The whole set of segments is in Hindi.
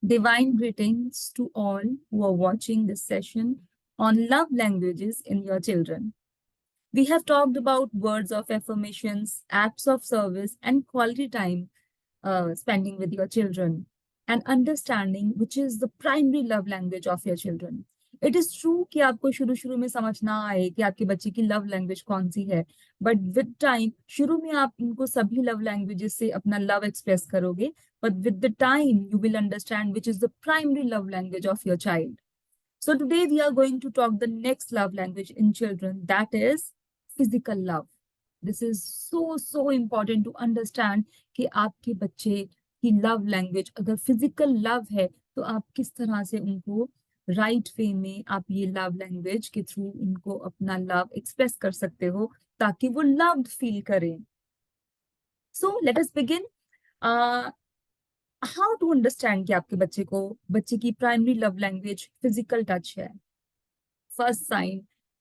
Divine greetings to all who are watching this session on love languages in your children. We have talked about words of affirmations, acts of service, and quality time spending with your children, and understanding which is the primary love language of your children. It is true कि आपको शुरू शुरू में समझ ना आए कि आपके बच्चे की लव लैंग्वेज कौन सी है, बट विद टाइम शुरू में आप इनको सभी लव लैंग्वेजेस से अपना लव एक्सप्रेस करोगे, but with the time you will understand which is the primary love language of your child. So today we are going to talk the next love language in children, that is physical love. This is so important to understand कि आपके बच्चे की लव लैंग्वेज अगर फिजिकल लव है तो आप किस तरह से उनको राइट वे में आप ये लव लैंग्वेज के थ्रू उनको अपना लव एक्सप्रेस कर सकते हो ताकि वो लव्ड फील करें. So let us begin. How to understand कि आपके बच्चे की primary love language physical touch है. First sign,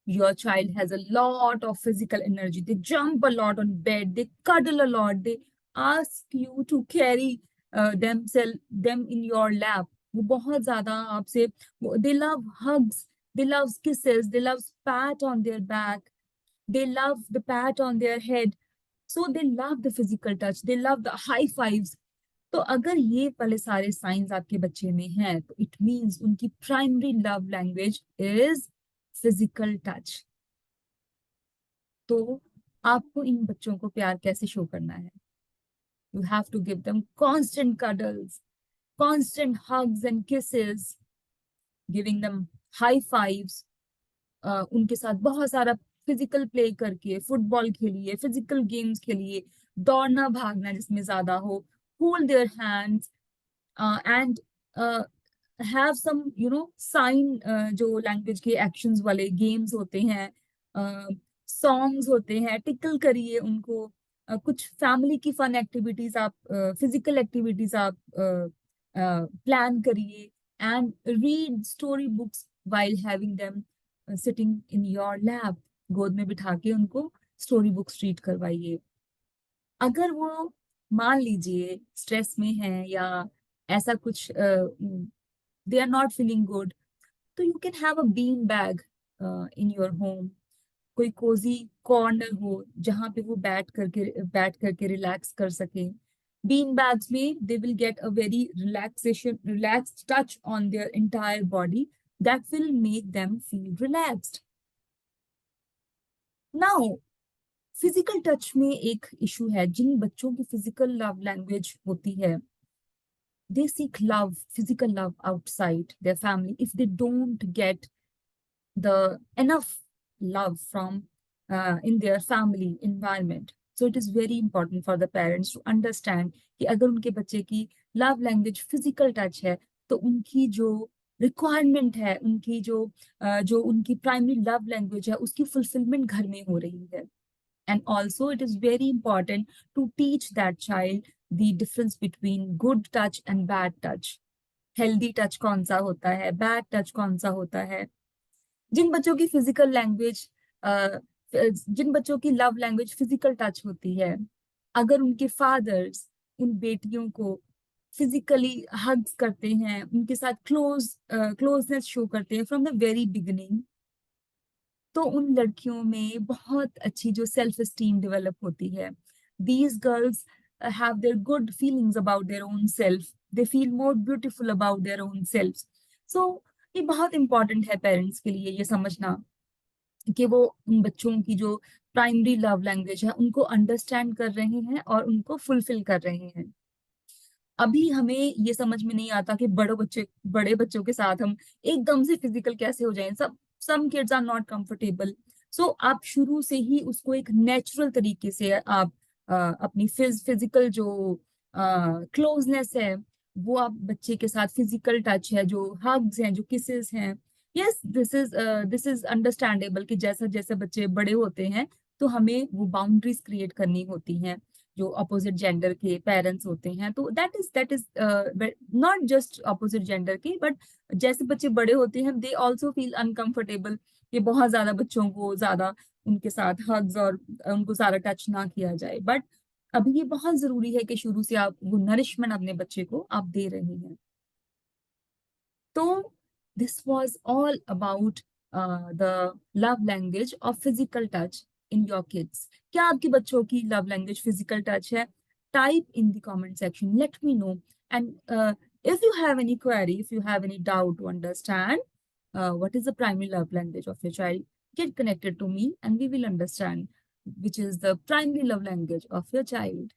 your child has a lot of physical energy. They jump a lot on bed, they cuddle a lot, they ask you to carry them in your lap. वो बहुत ज्यादा आपसे, they love hugs, they love kisses, they love pat on their back, they love the pat on their head. So they love the physical touch, they love the high fives. तो अगर ये वाले सारे साइंस आपके बच्चे में हैं तो इट मींस उनकी primary love language is physical touch. तो आपको इन बच्चों को प्यार कैसे शो करना है? You have to give them constant cuddles, constant hugs and kisses, giving them high fives. उनके साथ बहुत सारा फिजिकल प्ले करके, फुटबॉल खेलिए, फिजिकल गेम्स खेलिए, दौड़ना भागना जिसमें ज्यादा हो, hold their hands and have some sign, जो लैंग्वेज के एक्शंस वाले गेम्स होते हैं, सॉन्ग्स होते हैं, टिकल करिए उनको. कुछ फैमिली की फन एक्टिविटीज आप, फिजिकल एक्टिविटीज आप प्लान करिए and read story books while having them sitting in your lap. गोद में बिठा के उनको स्टोरी बुक्स रीड करवाइए. अगर वो मान लीजिए स्ट्रेस में है या ऐसा कुछ, they are not feeling good, तो you can have a bean bag in your home. कोई कोजी कॉर्नर हो जहाँ पे वो बैठ करके रिलैक्स कर सके. बीन बैग्स में they will get a very relaxed touch on their entire body that will make them feel relaxed. Now physical touch में एक इशू है. जिन बच्चों की फिजिकल लव लैंग्वेज होती है, they seek love, physical love outside their family. If they don't get the enough love from in their family environment, so it is very important for the parents to understand कि अगर उनके बच्चे की लव लैंग्वेज फिजिकल टच है तो उनकी जो रिक्वायरमेंट है, उनकी जो उनकी प्राइमरी लव लैंग्वेज है उसकी फुलफिलमेंट घर में हो रही है. And also, it is very important to teach that child the difference between good touch and bad touch. Healthy touch कौन सा होता है, bad touch कौन सा होता है. जिन बच्चों की फिजिकल लैंग्वेज, जिन बच्चों की लव लैंग्वेज फिजिकल टच होती है, अगर उनके फादर्स उन बेटियों को फिजिकली हग्स करते हैं, उनके साथ क्लोजनेस शो करते हैं फ्रॉम द वेरी बिगिनिंग, तो उन लड़कियों में बहुत अच्छी जो सेल्फ एस्टीम डेवलप होती है. These girls have their good feelings about their own self, they feel more beautiful about their own self. So ये बहुत इंपॉर्टेंट है पेरेंट्स के लिए ये समझना कि वो उन बच्चों की जो प्राइमरी लव लैंग्वेज है उनको अंडरस्टैंड कर रहे हैं और उनको फुलफिल कर रहे हैं. अभी हमें ये समझ में नहीं आता कि बड़े बच्चों के साथ हम एकदम से फिजिकल कैसे हो जाएं. Some kids are not comfortable. So आप शुरू से ही उसको एक नेचुरल तरीके से आप अपनी फिजिकल जो क्लोजनेस है वो आप बच्चे के साथ, फिजिकल टच है, जो हग्स हैं, जो किसेस हैं, यस दिस इज अंडरस्टैंडेबल कि जैसा जैसे बच्चे बड़े होते हैं तो हमें वो बाउंड्रीज क्रिएट करनी होती हैं जो अपोजिट जेंडर के पेरेंट्स होते हैं. तो that is not just opposite gender के, बट जैसे बच्चे बड़े होते हैं दे ऑल्सो फील अनकंफर्टेबल कि बहुत ज्यादा बच्चों को ज्यादा उनके साथ हग्स और उनको सारा टच ना किया जाए. बट अभी ये बहुत जरूरी है कि शुरू से आप वो नरिशमेंट अपने बच्चे को आप दे रहे हैं. So this was all about the love language of physical touch in your kids. क्या आपके बच्चों की love language physical touch है? Type in the comment section. Let me know. And if you have any query, if you have any doubt to understand what is the primary love language of your child, get connected to me and we will understand which is the primary love language of your child.